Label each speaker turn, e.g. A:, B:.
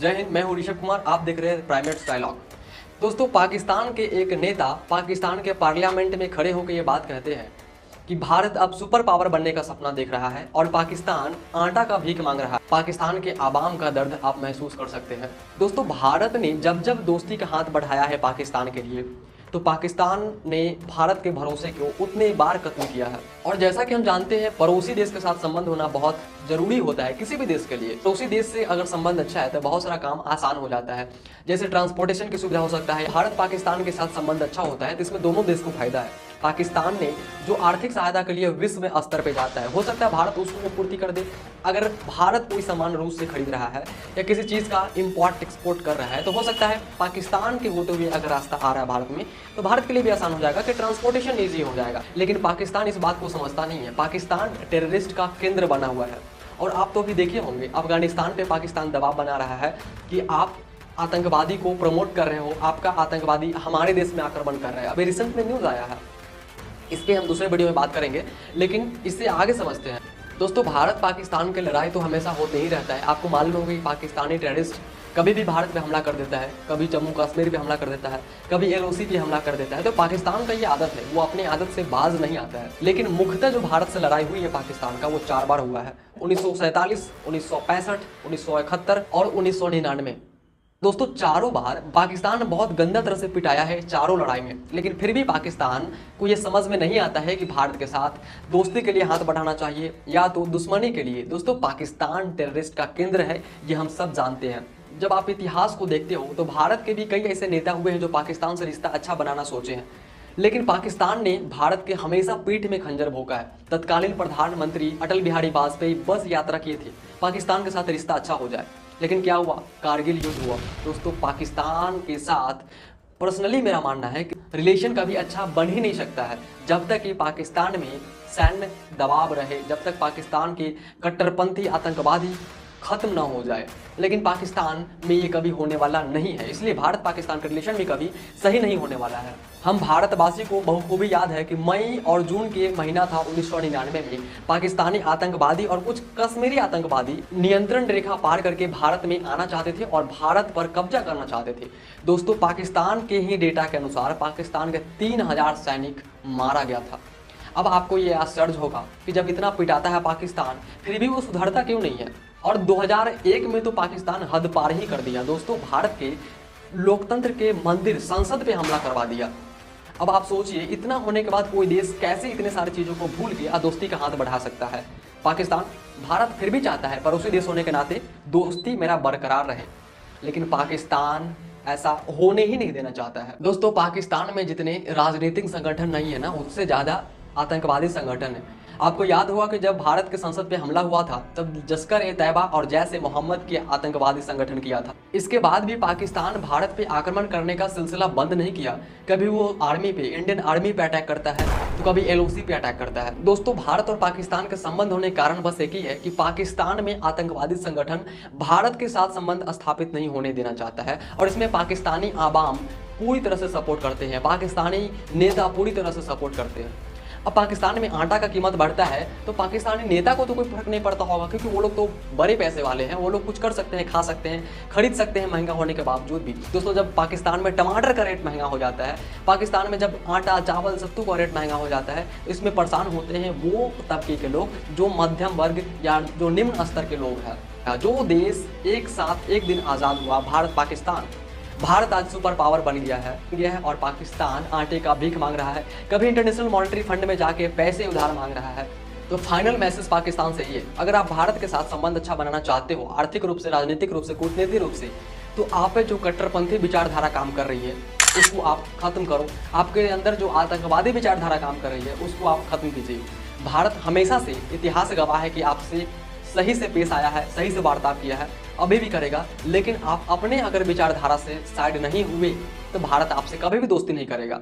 A: जय हिंद, मैं हूं ऋषभ कुमार। आप देख रहे हैं प्राइम मिनिस्टर डायलॉग। दोस्तों, पाकिस्तान के एक नेता पाकिस्तान के पार्लियामेंट में खड़े होकर ये बात कहते हैं कि भारत अब सुपर पावर बनने का सपना देख रहा है और पाकिस्तान आटा का भीख मांग रहा है। पाकिस्तान के आवाम का दर्द आप महसूस कर सकते हैं। दोस्तों, भारत ने जब जब दोस्ती का हाथ बढ़ाया है पाकिस्तान के लिए, तो पाकिस्तान ने भारत के भरोसे को उतने बार खत्म किया है। और जैसा कि हम जानते हैं, पड़ोसी देश के साथ संबंध होना बहुत जरूरी होता है किसी भी देश के लिए। पड़ोसी देश से अगर संबंध अच्छा है तो बहुत सारा काम आसान हो जाता है। जैसे ट्रांसपोर्टेशन की सुविधा हो सकता है। भारत पाकिस्तान के साथ संबंध अच्छा होता है तो इसमें दोनों देश को फायदा है। पाकिस्तान ने जो आर्थिक सहायता के लिए विश्व स्तर पे जाता है, हो सकता है भारत उसको पूर्ति कर दे। अगर भारत कोई सामान रूस से खरीद रहा है या किसी चीज़ का इम्पोर्ट एक्सपोर्ट कर रहा है, तो हो सकता है पाकिस्तान के होते हुए अगर रास्ता आ रहा है भारत में, तो भारत के लिए भी आसान हो जाएगा कि ट्रांसपोर्टेशन ईजी हो जाएगा। लेकिन पाकिस्तान इस बात को समझता नहीं है। पाकिस्तान टेररिस्ट का केंद्र बना हुआ है। और आप तो भी देखे होंगे, अफगानिस्तान पे पाकिस्तान दबाव बना रहा है कि आप आतंकवादी को प्रमोट कर रहे हो, आपका आतंकवादी हमारे देश में आक्रमण कर रहा है। अभी रिसेंट में न्यूज़ आया है, इस पर हम दूसरे वीडियो में बात करेंगे, लेकिन इससे आगे समझते हैं। दोस्तों, भारत पाकिस्तान की लड़ाई तो हमेशा होते ही रहता है। आपको मालूम होगा कि पाकिस्तानी टेररिस्ट कभी भी भारत पे हमला कर देता है, कभी जम्मू कश्मीर पे हमला कर देता है, कभी LOC पे हमला कर देता है। तो पाकिस्तान का ये आदत है, वो अपनी आदत से बाज नहीं आता है। लेकिन मुख्यतः जो भारत से लड़ाई हुई है पाकिस्तान का, वो 4 बार हुआ है। 1947, 1965, 1971 और 1999। दोस्तों, चारों बार पाकिस्तान बहुत गंदा तरह से पिटाया है चारों लड़ाई में। लेकिन फिर भी पाकिस्तान को ये समझ में नहीं आता है कि भारत के साथ दोस्ती के लिए हाथ बढ़ाना चाहिए या तो दुश्मनी के लिए। दोस्तों, पाकिस्तान टेररिस्ट का केंद्र है, ये हम सब जानते हैं। जब आप इतिहास को देखते हो तो भारत के भी कई ऐसे नेता हुए हैं जो पाकिस्तान से रिश्ता अच्छा बनाना सोचे हैं, लेकिन पाकिस्तान ने भारत के हमेशा पीठ में खंजर भोंका है। तत्कालीन प्रधानमंत्री अटल बिहारी वाजपेयी बस यात्रा किए थे पाकिस्तान के साथ रिश्ता अच्छा हो जाए, लेकिन क्या हुआ? कारगिल युद्ध हुआ। दोस्तों, पाकिस्तान के साथ पर्सनली मेरा मानना है कि रिलेशन कभी अच्छा बन ही नहीं सकता है जब तक कि पाकिस्तान में सैन्य दबाव रहे, जब तक पाकिस्तान के कट्टरपंथी आतंकवादी खत्म ना हो जाए। लेकिन पाकिस्तान में ये कभी होने वाला नहीं है, इसलिए भारत पाकिस्तान का रिलेशन भी कभी सही नहीं होने वाला है। हम भारतवासी को बखूबी याद है कि मई और जून के महीना था 1999 में, पाकिस्तानी आतंकवादी और कुछ कश्मीरी आतंकवादी नियंत्रण रेखा पार करके भारत में आना चाहते थे और भारत पर कब्जा करना चाहते थे। दोस्तों, पाकिस्तान के ही डेटा के अनुसार पाकिस्तान के 3000 सैनिक मारा गया था। अब आपको ये आश्चर्य होगा कि जब इतना पिटाता है पाकिस्तान, फिर भी वो सुधरता क्यों नहीं है। और 2001 में तो पाकिस्तान हद पार ही कर दिया। दोस्तों, भारत के लोकतंत्र के मंदिर संसद पे हमला करवा दिया। अब आप सोचिए, इतना होने के बाद कोई देश कैसे इतने सारी चीज़ों को भूल के दोस्ती का हाथ बढ़ा सकता है। पाकिस्तान, भारत फिर भी चाहता है पड़ोसी देश होने के नाते दोस्ती मेरा बरकरार रहे, लेकिन पाकिस्तान ऐसा होने ही नहीं देना चाहता है। दोस्तों, पाकिस्तान में जितने राजनीतिक संगठन नहीं है ना, उससे ज़्यादा आतंकवादी संगठन है। आपको याद होगा कि जब भारत के संसद पे हमला हुआ था, तब लश्कर-ए-तैयबा और जैश-ए-मोहम्मद के आतंकवादी संगठन किया था। इसके बाद भी पाकिस्तान भारत पे आक्रमण करने का सिलसिला बंद नहीं किया। कभी वो आर्मी पे, इंडियन आर्मी पे अटैक करता है, तो कभी LOC पे अटैक करता है। दोस्तों, भारत और पाकिस्तान के संबंध होने का कारण बस एक ही है कि पाकिस्तान में आतंकवादी संगठन भारत के साथ संबंध स्थापित नहीं होने देना चाहता है, और इसमें पाकिस्तानी आवाम पूरी तरह से सपोर्ट करते हैं, पाकिस्तानी नेता पूरी तरह से सपोर्ट करते हैं। अब पाकिस्तान में आटा का कीमत बढ़ता है तो पाकिस्तानी नेता को तो कोई फर्क नहीं पड़ता होगा, क्योंकि वो लोग तो बड़े पैसे वाले हैं, वो लोग कुछ कर सकते हैं, खा सकते हैं, खरीद सकते हैं महंगा होने के बावजूद भी। दोस्तों, जब पाकिस्तान में टमाटर का रेट महंगा हो जाता है, पाकिस्तान में जब आटा, चावल, सत्तू का रेट महंगा हो जाता है, इसमें परेशान होते हैं वो तबके के लोग जो मध्यम वर्ग या जो निम्न स्तर के लोग हैं। जो देश एक साथ एक दिन आज़ाद हुआ, भारत पाकिस्तान, भारत आज सुपर पावर बन गया है और पाकिस्तान आटे का भीख मांग रहा है, कभी इंटरनेशनल मॉनेटरी फंड में जाके पैसे उधार मांग रहा है। तो फाइनल मैसेज पाकिस्तान से ये, अगर आप भारत के साथ संबंध अच्छा बनाना चाहते हो, आर्थिक रूप से, राजनीतिक रूप से, कूटनीतिक रूप से, तो आप पे जो कट्टरपंथी विचारधारा काम कर रही है उसको आप खत्म करो। आपके अंदर जो आतंकवादी विचारधारा काम कर रही है उसको आप खत्म कीजिए। भारत हमेशा से, इतिहास गवाह है कि आपसे सही से पेश आया है, सही से वार्तालाप किया है, अभी भी करेगा। लेकिन आप अपने अगर विचारधारा से साइड नहीं हुए तो भारत आपसे कभी भी दोस्ती नहीं करेगा।